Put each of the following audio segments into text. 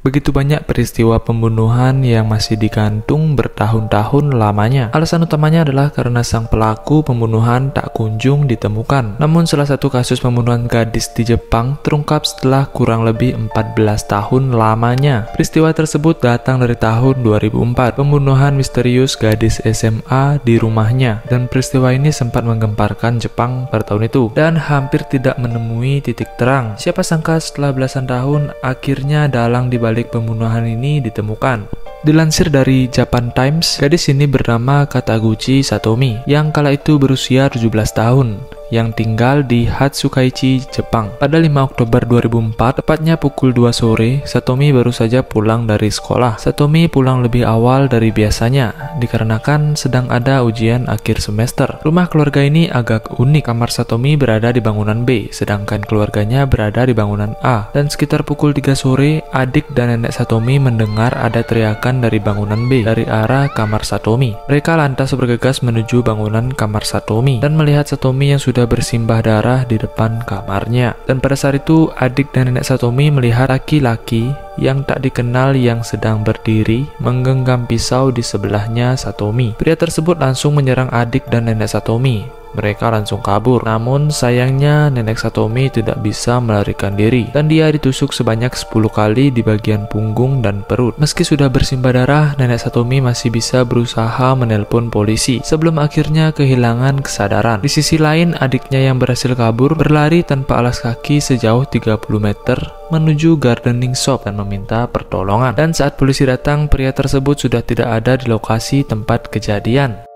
Begitu banyak peristiwa pembunuhan yang masih digantung bertahun-tahun lamanya. Alasan utamanya adalah karena sang pelaku pembunuhan tak kunjung ditemukan. Namun salah satu kasus pembunuhan gadis di Jepang terungkap setelah kurang lebih 14 tahun lamanya. Peristiwa tersebut datang dari tahun 2004, pembunuhan misterius gadis SMA di rumahnya, dan peristiwa ini sempat menggemparkan Jepang pada tahun itu dan hampir tidak menemui titik terang. Siapa sangka setelah belasan tahun akhirnya dalang di balik pembunuhan ini ditemukan. Dilansir dari Japan Times, gadis ini bernama Kataguchi Satomi yang kala itu berusia 17 tahun yang tinggal di Hatsukaichi, Jepang. Pada 5 Oktober 2004, tepatnya pukul 2 sore, Satomi baru saja pulang dari sekolah. Satomi pulang lebih awal dari biasanya, dikarenakan sedang ada ujian akhir semester. Rumah keluarga ini agak unik. Kamar Satomi berada di bangunan B, sedangkan keluarganya berada di bangunan A. Dan sekitar pukul 3 sore, adik dan nenek Satomi mendengar ada teriakan dari bangunan B, dari arah kamar Satomi. Mereka lantas bergegas menuju bangunan kamar Satomi, dan melihat Satomi yang sudah bersimbah darah di depan kamarnya. Dan pada saat itu adik dan nenek Satomi melihat laki-laki yang tak dikenal yang sedang berdiri menggenggam pisau di sebelahnya Satomi. Pria tersebut langsung menyerang adik dan nenek Satomi. Mereka langsung kabur. Namun sayangnya nenek Satomi tidak bisa melarikan diri dan dia ditusuk sebanyak 10 kali di bagian punggung dan perut. Meski sudah bersimbah darah, nenek Satomi masih bisa berusaha menelpon polisi sebelum akhirnya kehilangan kesadaran. Di sisi lain, adiknya yang berhasil kabur berlari tanpa alas kaki sejauh 30 meter menuju gardening shop dan meminta pertolongan. Dan saat polisi datang, pria tersebut sudah tidak ada di lokasi tempat kejadian.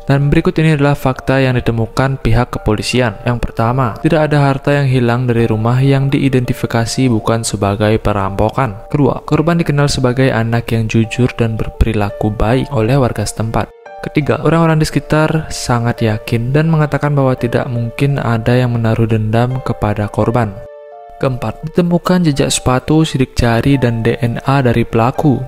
Dan berikut ini adalah fakta yang ditemukan pihak kepolisian. Yang pertama, tidak ada harta yang hilang dari rumah yang diidentifikasi bukan sebagai perampokan. Kedua, korban dikenal sebagai anak yang jujur dan berperilaku baik oleh warga setempat. Ketiga, orang-orang di sekitar sangat yakin dan mengatakan bahwa tidak mungkin ada yang menaruh dendam kepada korban. Keempat, ditemukan jejak sepatu, sidik jari, dan DNA dari pelaku.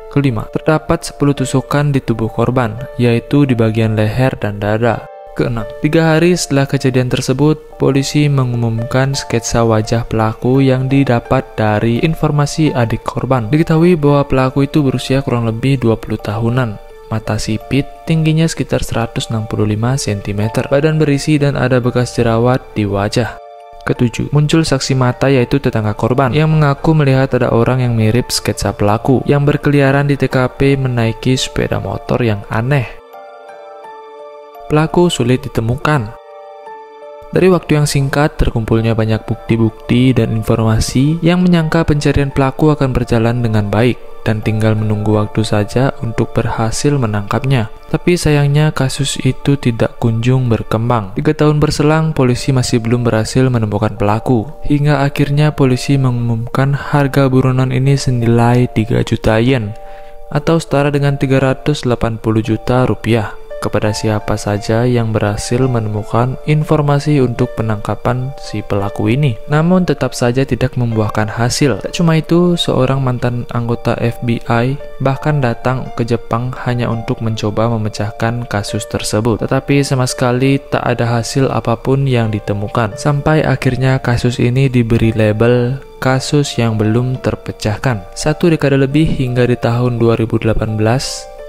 Kelima, terdapat 10 tusukan di tubuh korban, yaitu di bagian leher dan dada. Keenam, 3 hari setelah kejadian tersebut, polisi mengumumkan sketsa wajah pelaku yang didapat dari informasi adik korban. Diketahui bahwa pelaku itu berusia kurang lebih 20 tahunan. Mata sipit, tingginya sekitar 165 cm, badan berisi dan ada bekas jerawat di wajah. Ketujuh, muncul saksi mata yaitu tetangga korban yang mengaku melihat ada orang yang mirip sketsa pelaku yang berkeliaran di TKP menaiki sepeda motor yang aneh. Pelaku sulit ditemukan. Dari waktu yang singkat, terkumpulnya banyak bukti-bukti dan informasi yang menyangka pencarian pelaku akan berjalan dengan baik dan tinggal menunggu waktu saja untuk berhasil menangkapnya. Tapi sayangnya kasus itu tidak kunjung berkembang. 3 tahun berselang, polisi masih belum berhasil menemukan pelaku. Hingga akhirnya polisi mengumumkan harga buronan ini senilai 3 juta yen atau setara dengan 380 juta rupiah kepada siapa saja yang berhasil menemukan informasi untuk penangkapan si pelaku ini. Namun tetap saja tidak membuahkan hasil. Tak cuma itu, seorang mantan anggota FBI bahkan datang ke Jepang hanya untuk mencoba memecahkan kasus tersebut. Tetapi sama sekali tak ada hasil apapun yang ditemukan. Sampai akhirnya kasus ini diberi label kasus yang belum terpecahkan. 1 dekade lebih hingga di tahun 2018,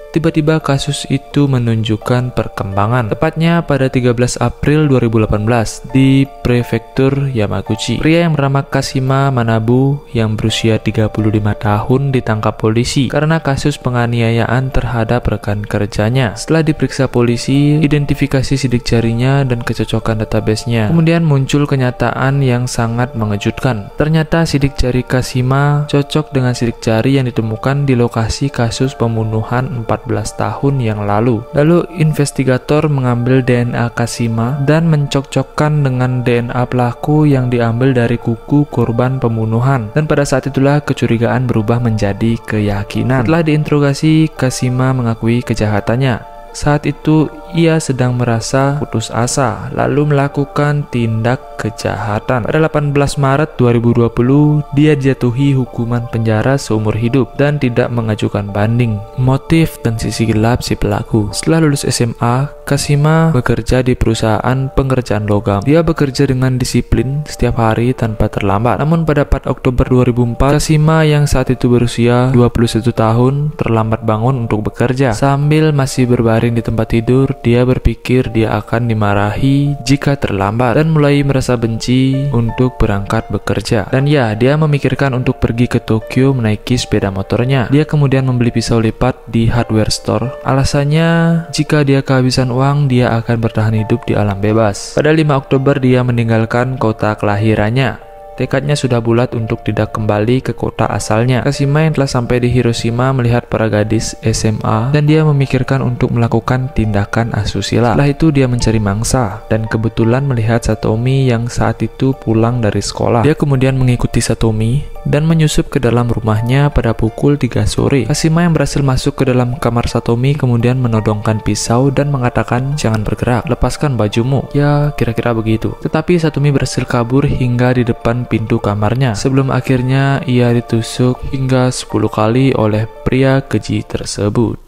tiba-tiba kasus itu menunjukkan perkembangan. Tepatnya pada 13 April 2018 di prefektur Yamaguchi. Pria yang bernama Kashima Manabu yang berusia 35 tahun ditangkap polisi karena kasus penganiayaan terhadap rekan kerjanya. Setelah diperiksa polisi, identifikasi sidik jarinya dan kecocokan database-nya, kemudian muncul kenyataan yang sangat mengejutkan. Ternyata sidik jari Kashima cocok dengan sidik jari yang ditemukan di lokasi kasus pembunuhan 14 tahun yang lalu. Lalu investigator mengambil DNA Kashima dan mencocokkan dengan DNA pelaku yang diambil dari kuku korban pembunuhan. Dan pada saat itulah kecurigaan berubah menjadi keyakinan. Setelah diinterogasi, Kashima mengakui kejahatannya. Saat itu ia sedang merasa putus asa, lalu melakukan tindak kejahatan. Pada 18 Maret 2020, dia dijatuhi hukuman penjara seumur hidup dan tidak mengajukan banding. Motif dan sisi gelap si pelaku. Setelah lulus SMA, Kashima bekerja di perusahaan pengerjaan logam. Dia bekerja dengan disiplin setiap hari tanpa terlambat. Namun pada 4 Oktober 2004, Kashima yang saat itu berusia 21 tahun terlambat bangun untuk bekerja. Sambil masih berbaring di tempat tidur, dia berpikir dia akan dimarahi jika terlambat dan mulai merasa benci untuk berangkat bekerja. Dan ya, dia memikirkan untuk pergi ke Tokyo menaiki sepeda motornya. Dia kemudian membeli pisau lipat di hardware store. Alasannya, jika dia kehabisan uang, dia akan bertahan hidup di alam bebas. Pada 5 Oktober, dia meninggalkan kota kelahirannya. Tekadnya sudah bulat untuk tidak kembali ke kota asalnya. Kashima yang telah sampai di Hiroshima melihat para gadis SMA dan dia memikirkan untuk melakukan tindakan asusila. Setelah itu dia mencari mangsa dan kebetulan melihat Satomi yang saat itu pulang dari sekolah. Dia kemudian mengikuti Satomi dan menyusup ke dalam rumahnya pada pukul 3 sore. Kashima yang berhasil masuk ke dalam kamar Satomi kemudian menodongkan pisau dan mengatakan, "Jangan bergerak, lepaskan bajumu." Ya, kira-kira begitu. Tetapi Satomi berhasil kabur hingga di depan pintu kamarnya, sebelum akhirnya ia ditusuk hingga 10 kali oleh pria keji tersebut.